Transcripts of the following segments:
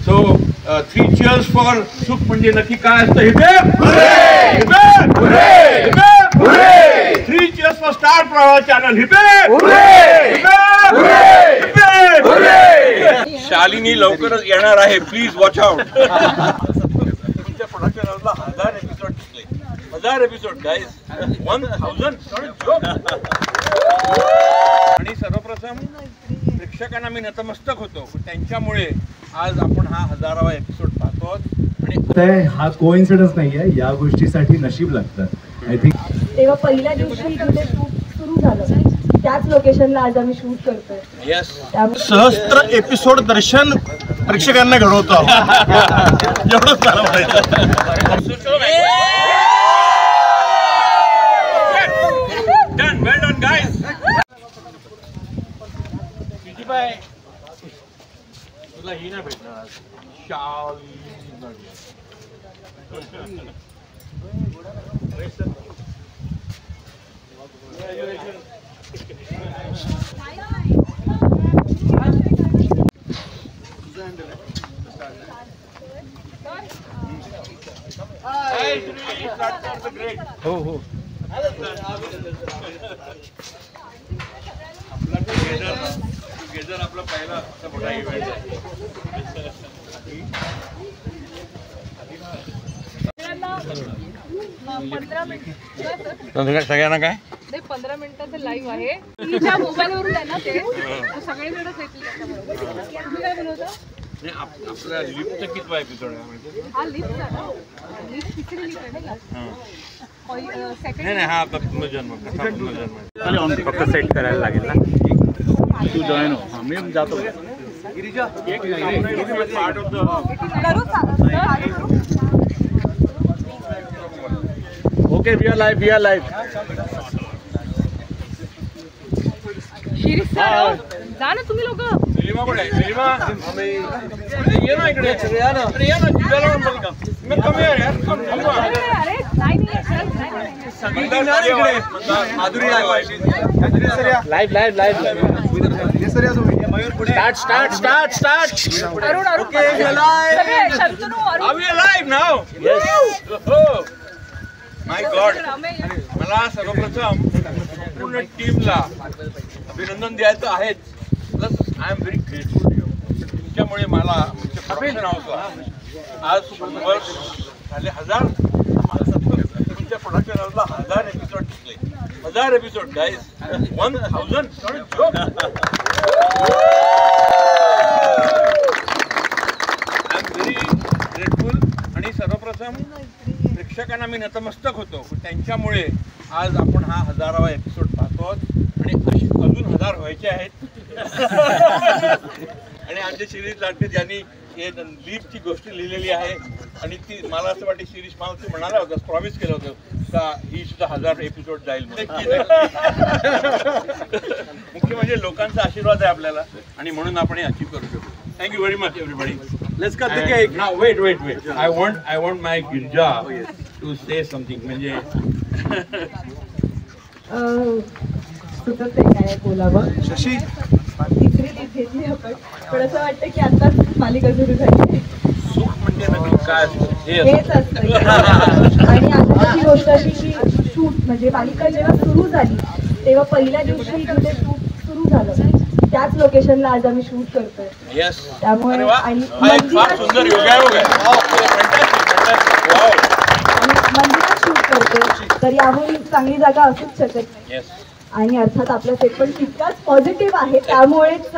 So 3 cheers for सुख म्हणजे नक्की काय असतं? हिबे 3 cheers for Star Pravah channel. Shalini लवकरच येणार आहे, प्लीज वॉच आउट. तुमच्या प्रोडक्शन हाऊसला 1000 एपिसोड दिसले. 1000 एपिसोड गाईज, 1000 आणि सर्वप्रथम प्रेक्षकांना मी नतमस्तक होतो. त्यांच्यामुळे आज आपण हा 1000वा एपिसोड पाहतो. आणि हा कोइन्सिडन्स नाहीये, या गोष्टीसाठी नशीब लागतं आय थिंक. तेव्हा पहिल्या दिवशी जिथे शूट सुरू झालं त्याच लोकेशनला आज आम्ही शूट करतोय. येस, सहस्त्र एपिसोड दर्शन प्रेक्षकांना घडवतो. एवढंच मला म्हणायचं. Done, well done guys. Bye तुला ही ना भेटणार हो हो. आपला पहिला मोठा इव्हेंट आहे. सगळ्यांना काय 15 मिनिटाचं लाईव्ह आहे. तिच्या मोबाईलवरून आहे ना ते सगळेजणच ऐकले. तुम्ही काय बोलवता? आपल्या लिफ्टचा कितवा एपिसोड आहे म्हणजे? हा लिफ्टचा ना, लिफ्ट तिसरी लिफ्ट आहे ना. नाही हा आपला पुनर्जन्म फक्त सेट करायला लागेल ना. तू जॉईन हो. मी जातो. Okay, we are live. Shirish sir जा ना तुम्ही लोक. निलिमा कुठे आहे? निलिमा ये ना इकडे. या ना जिजाला पण बोल का. मी कमी आहे यार. अरे नाही Madhuri live. Start. Arun okay, we are live. Are we alive now? Yes. Oh my God. मला सर्वप्रथम पूर्ण टीमला अभिनंदन द्यायचं आहेच. Plus I am very grateful to you. तुमच्यामुळे मला प्रोडक्शन हाऊसला आज वर्ष झाले 1000. तुमच्या प्रोडक्शन हाऊसला 1000 एपिसोड दिसले. 1000 एपिसोड गाईज, 1000 ग्रेटफुल. आणि सर्वप्रथम प्रेक्षकांना मी नतमस्तक होतो. त्यांच्यामुळे आज आपण हा 1000वा एपिसोड पाहतो. आणि अजून 1000 व्हायचे आहेत. आणि आमच्या शिरीष लाटके ज्यांनी हे लीपची गोष्ट लिहिलेली आहे. आणि ती मला असं वाटतं शिरीष मला ती म्हणाला होतं, प्रॉमिस केलं होतं का ही सुद्धा 1000 एपिसोड जाईल. मुख्य म्हणजे लोकांचा आशीर्वाद आहे आपल्याला आणि म्हणून आपण हे अचीव करू शकतो. Thank you very much, everybody. Let's cut the cake. Now, wait. I want my Girja to say something. म्हणजे सुचत काय बोलावं. शशी, तिसरी लीप घेतली आपण, पण असं वाटतं की आताच मालिका सुरू झाली. सुख म्हणजे नक्की काय असतं हेच असतं. आणि आताची गोष्ट अशी की शूट म्हणजे मालिका जेव्हा सुरू झाली तेव्हा पहिल्या दिवशी जिथे शूट सुरू झालं त्याच लोकेशनला आज आम्ही शूट करतोय. येस, त्यामुळे आणि सुंदर योगायोग आहे. मंदिरात शूट करतोय तर याहून चांगली जागा असूच शकत नाही. आणि अर्थात आपला सेट पण तितकाच पॉझिटिव्ह आहे. त्यामुळेच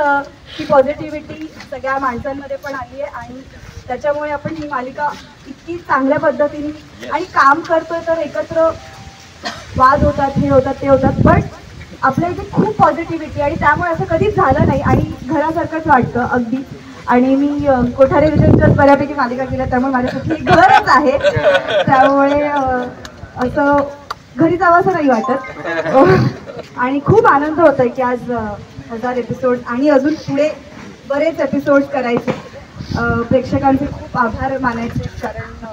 ही पॉझिटिव्हिटी सगळ्या माणसांमध्ये पण आली आहे. आणि त्याच्यामुळे आपण ही मालिका इतकी चांगल्या पद्धतीने आणि काम करतोय. तर एकत्र वाद होतात, हे होतात, ते होतात, पण आपल्या इथे खूप पॉझिटिव्हिटी. आणि त्यामुळे असं कधीच झालं नाही आणि घरासारखंच वाटतं अगदी. आणि मी कोठारे रिजनच्याच बऱ्यापैकी मालिका केल्या त्यामुळे माझ्यासाठी घरच आहे. त्यामुळे असं घरी जावं असं नाही वाटत. आणि खूप आनंद होत आहे की आज 1000 एपिसोड आणि अजून पुढे बरेच एपिसोड करायचे. प्रेक्षकांचे खूप आभार मानायचे. कारण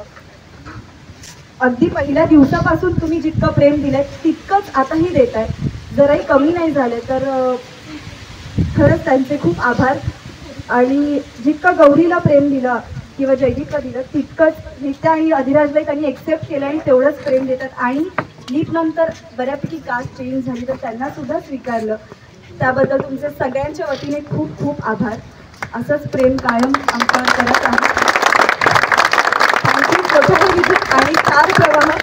अगदी पहिल्या दिवसापासून तुम्ही जितकं प्रेम दिलंय तितकंच आताही देत आहे. जराही कमी नाही झाले तर खरंच त्यांचे खूप आभार. आणि जितकं गौरीला प्रेम दिलं किंवा जयदीपला दिलं तितकंच नित्या आणि अधिराजबाई त्यांनी एक्सेप्ट केलं आणि तेवढंच प्रेम देतात. आणि लीप नंतर बऱ्यापैकी कास्ट चेंज झाली तर त्यांना सुद्धा स्वीकारलं. त्याबद्दल तुमचे सगळ्यांच्या वतीने खूप खूप आभार. असंच प्रेम कायम आमच्यावर करत आहोत. थँक्यू फोटोग्राफी आणि स्टार प्रवाह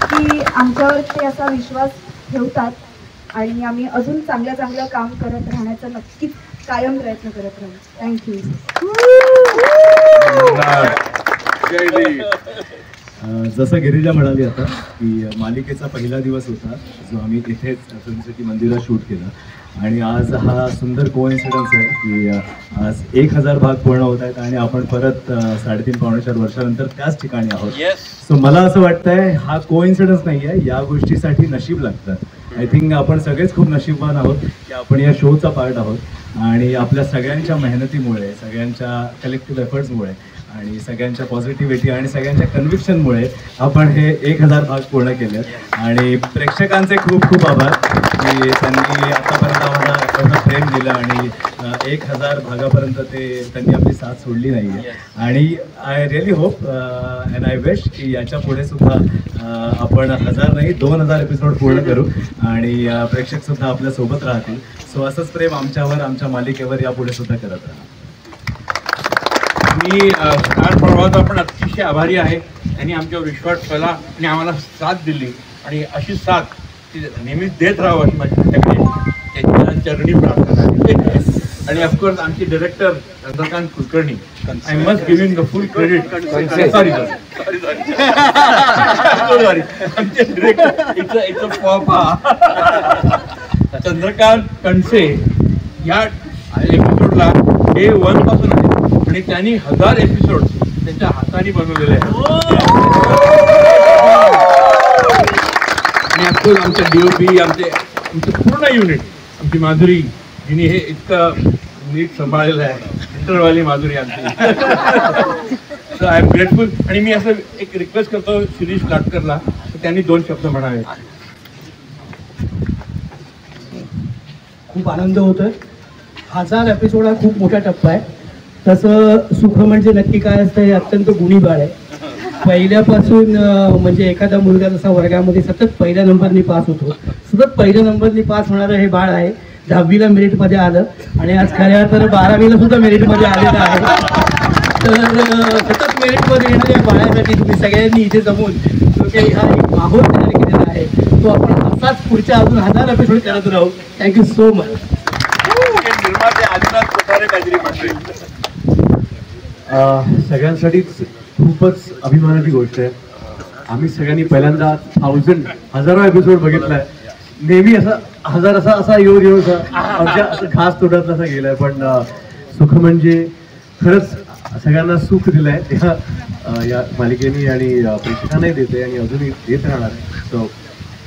की आमच्यावर ते असा विश्वास ठेवतात आणि आम्ही अजून चांगलं चांगलं काम करत राहण्याचा नक्कीच कायम प्रयत्न करत राहू. थँक्यू. जसं गिरिजा म्हणाली आता की मालिकेचा पहिला दिवस होता जो आम्ही इथेच फिल्म सिटी मंदिरात शूट केला आणि आज हा सुंदर कोइन्सिडन्स आहे की आज 1000 भाग पूर्ण होत आहेत आणि आपण परत 3.5-4 वर्षानंतर त्याच ठिकाणी आहोत. सो मला असं वाटतंय हा कोइन्सिडन्स नाही आहे, या गोष्टीसाठी नशीब लागतं. आय थिंक आपण सगळेच खूप नशीबवान आहोत की आपण या शोचा पार्ट आहोत आणि आपल्या सगळ्यांच्या मेहनतीमुळे, सगळ्यांच्या कलेक्टिव्ह एफर्ट्समुळे आणि सगळ्यांच्या पॉझिटिव्हिटी आणि सगळ्यांच्या कन्व्हिक्शनमुळे आपण हे 1000 भाग पूर्ण केले. आणि प्रेक्षकांचे खूप खूप आभार की त्यांनी आतापर्यंत आम्हाला एवढं प्रेम दिलं आणि 1000 भागापर्यंत त्यांनी आपली साथ सोडली नाही आहे. आणि I really hope and I wish की याच्या पुढे सुद्धा आपण 1000 नाही 2000 एपिसोड पूर्ण करू आणि प्रेक्षकसुद्धा आपल्यासोबत राहतील. सो असंच प्रेम आमच्यावर, आमच्या मालिकेवर यापुढे सुद्धा करत राहा. मी स्टार प्रवाहाचा पण अतिशय आभारी आहे. त्यांनी आमच्यावर विश्वास ठेवला आणि आम्हाला साथ दिली आणि अशी साथ ती नेहमीच देत राहावं अशी माझी त्यांच्या चरणी प्रार्थना आहे. आणि ऑफकोर्स आमचे director Chandrakant Kulkarni, I must give the full credit. Sorry आमचे डिरेक्टर इट्स चंद्रकांत कणसे या एपिसोडला डे 1 पासून आहे आणि त्यांनी 1000 एपिसोड त्यांच्या हाताने बनवलेले आहेत. आणि ऑफकोर्स आमचे DOP, आमचं पूर्ण युनिट, आमची माधुरी जिने हे इतकं नीट सांभाळलेलं आहे, इंटरवाली माधुरी आमची. So I am grateful. आणि मी असं एक रिक्वेस्ट करतो शिरीष लाटकरला तर त्यांनी 2 शब्द म्हणावे. खूप आनंद होतोय. 1000 एपिसोड हा खूप मोठा टप्पा आहे. तसं सुख म्हणजे नक्की काय असतं हे अत्यंत गुणी बाळ आहे. पहिल्यापासून म्हणजे एखादा मुलगा जसा वर्गामध्ये सतत पहिल्या नंबरनी पास होतो, सतत पहिल्या नंबरनी पास होणारं हे बाळ आहे. 10वीला मेरिटमध्ये आलं आणि आज खऱ्या तर 12वीला सुद्धा मेरिटमध्ये आलेलं आहे. तर सतत मेरिटमध्ये येणाऱ्या बाळासाठी तुम्ही सगळ्यांनी इथे जमून जो काही हा एक माहोल तयार केलेला आहे तो आपण असाच पुढच्या अजून 1000 एपिसोड करत राहू. Thank you so much. सगळ्यांसाठीच खूपच अभिमानाची गोष्ट आहे. आम्ही सगळ्यांनी पहिल्यांदा 1000 एपिसोड बघितलाय. नेहमी असा येऊन आमच्या घास तोडत असा गेलाय. पण सुख म्हणजे खरंच सगळ्यांना सुख दिलंय या मालिकेने आणि प्रेक्षकांनाही देते आणि अजूनही देत राहणार आहे. सो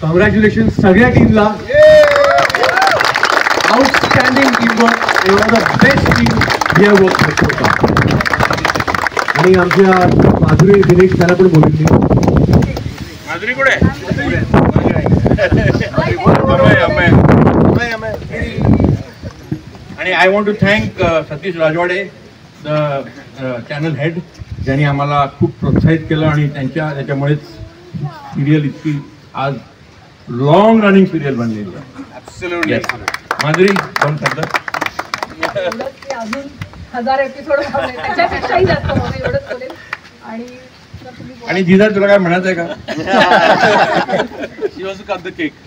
कॉंग्रॅच्युलेशन सगळ्या टीमला. Outstanding team work. The best team here work होता. आणि आमच्या माधुरी दिनेश त्यांना पण बोलली. माधुरी कुठे? आणि I want to thank Satish Rajwade, the channel head, ज्यांनी आम्हाला खूप प्रोत्साहित केलं आणि त्याच्यामुळेच सिरियल इतकी आज लॉंग रनिंग सिरियल बनलेली आहे. माधुरी कोण शब्द? अजून 1000 एपिसोड त्याच्यापेक्षाही जास्त होणार एवढंच बोलेल. आणि जिजा तुला काय म्हणायचं आहे का?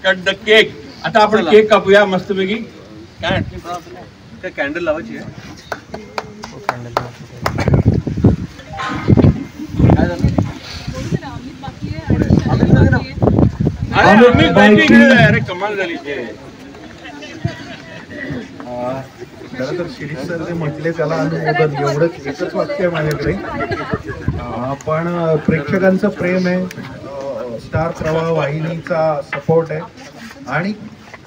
Cut the cake. आता आपण केक कापूया मस्तपैकी. काय कॅन्डल लावायची आहे? अरे कमाल झाली. खरं तर शिरीष सर जे म्हटले त्याला अनुमोदन. एवढंच एकच वाक्य आहे माझ्याकडे. पण प्रेक्षकांचं प्रेम आहे, स्टार प्रवाह वाहिनीचा सपोर्ट आहे आणि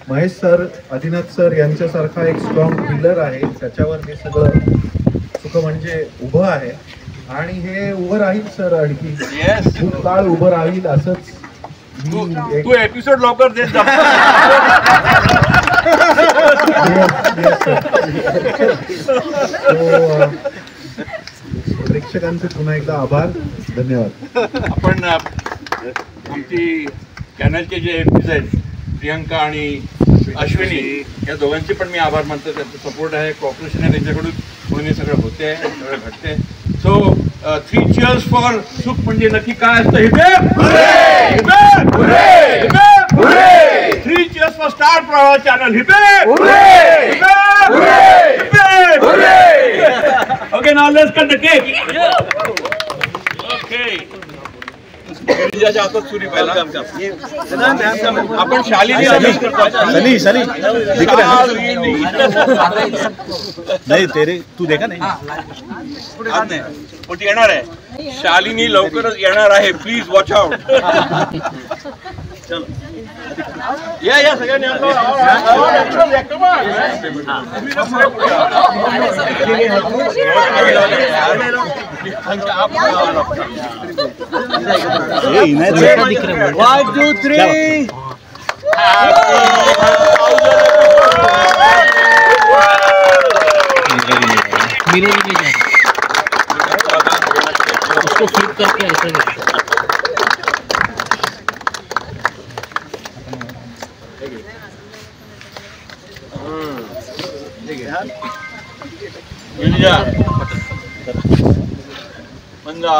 महेश सर, आदिनाथ सर यांच्यासारखा एक स्ट्रॉंग पिलर आहे. त्याच्यावर हे सगळं सुख म्हणजे उभं आहे आणि हे उभं राहील सर. आणखी खूप काळ उभं राहील असंच. तू एपिसोड लवकर देत जा. प्रेक्षकांचे पुन्हा एकदा आभार, धन्यवाद. आपण आमची चॅनलचे जे एमपीज आहेत प्रियंका आणि अश्विनी या दोघांचे पण मी आभार मानतो. त्यांचं सपोर्ट आहे, कॉपरेशन आहे त्यांच्याकडून म्हणून हे सगळं होते सगळं घडते. सो 3 cheers फॉर सुख म्हणजे नक्की काय असतं? 3 cheers for Star Pravah channel. Okay, now let's cut the cake. Okay, गिरिजाच्या हातात सुरी पहिला. आपण शालिनी नाही तेरे तू देखा नाही पण येणार आहे. शालिनी लवकरच येणार आहे. Please watch out. या सगळ्यांनी One, two, three. उसको फ्लिप करके ऐसे गिरिजा मंदा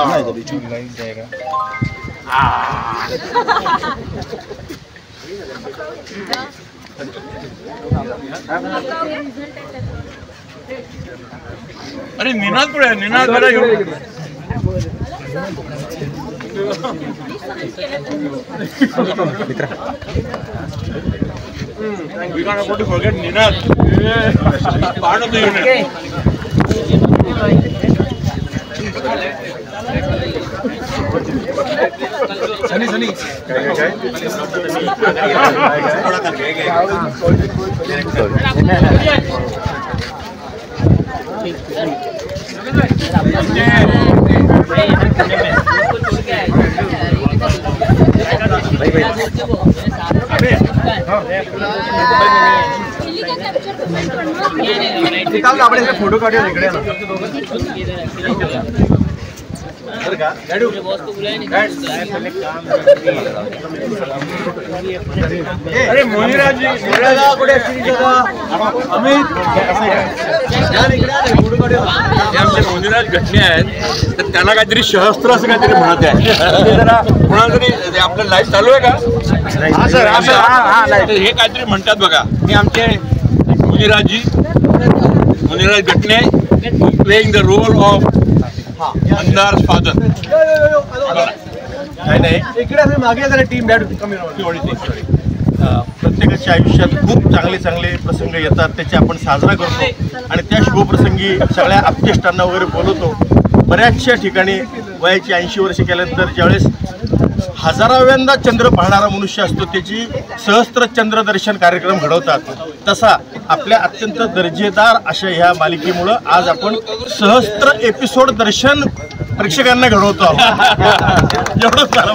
अरे निनाद पुढे निनाद जरा येऊ. We can't afford to forget Ninad. Part of the unit. Sunny. Photo काढूया इकडे अरे मोनीराजी आमचे मोनीराज घटने आहेत तर त्यांना काहीतरी सहस्त्र असं काहीतरी म्हणत आहे. जरा कोणाला तरी आपलं लाईव्ह चालू आहे का? हे काहीतरी म्हणतात बघा. हे आमचे Moniraj Ghatne playing the role of Mandar father. नाही इकडे मागे जरा टीम प्रत्येकाच्या आयुष्यात खूप चांगले प्रसंग येतात, त्याचे आपण साजरा करतो आणि त्या शुभप्रसंगी सगळ्या आप्तेष्टांना वगैरे बोलवतो. बऱ्याचशा ठिकाणी वयाची 80 वर्ष केल्यानंतर ज्यावेळेस हजाराव्यांदा चंद्र पाहणारा मनुष्य असतो त्याची सहस्त्र चंद्रदर्शन कार्यक्रम घडवतात. तसा आपल्या अत्यंत दर्जेदार अशा ह्या मालिकेमुळं आज आपण सहस्त्र एपिसोड दर्शन प्रेक्षकांना घडवतो आहोत. एवढंच मला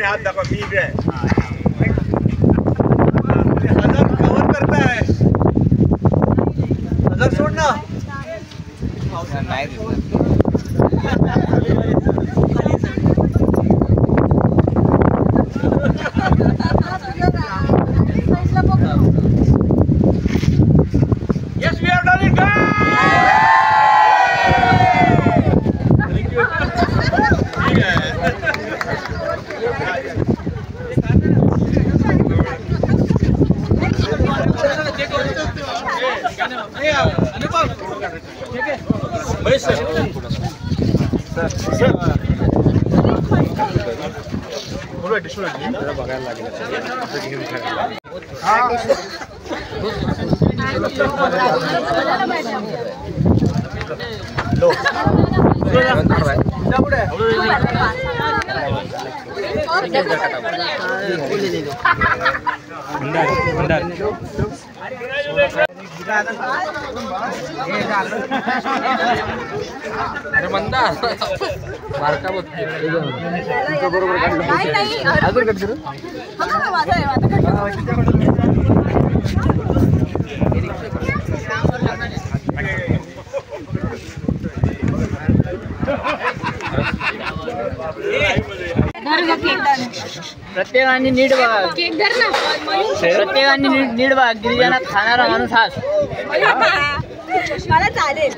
हात दाखवा. मी इकडे आहे. कव्हर करताय 1000 सोड ना. Yes, we have done it, guys. अरे मंदा बारका बघ अजून कट करू प्रत्येकाने नीट बघा केक धर ना प्रत्येकाने नीट बघा गिरिजाला खाणारा माणूस हाच मला चालेल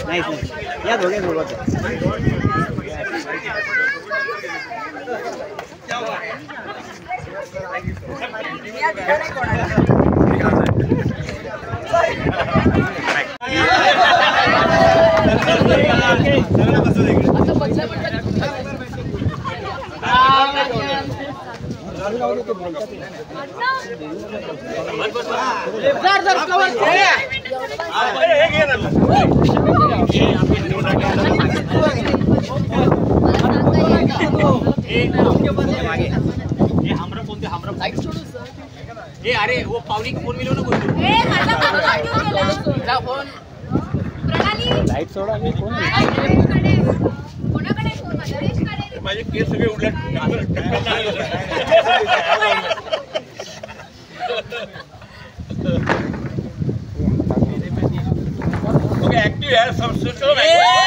नाही या दोघे बोलवत अरे वो पावनी फोन मिलो ना फोन लाईट सोडा माझे केस सगळे उलट ओके ऍक्टिव्ह आहे सब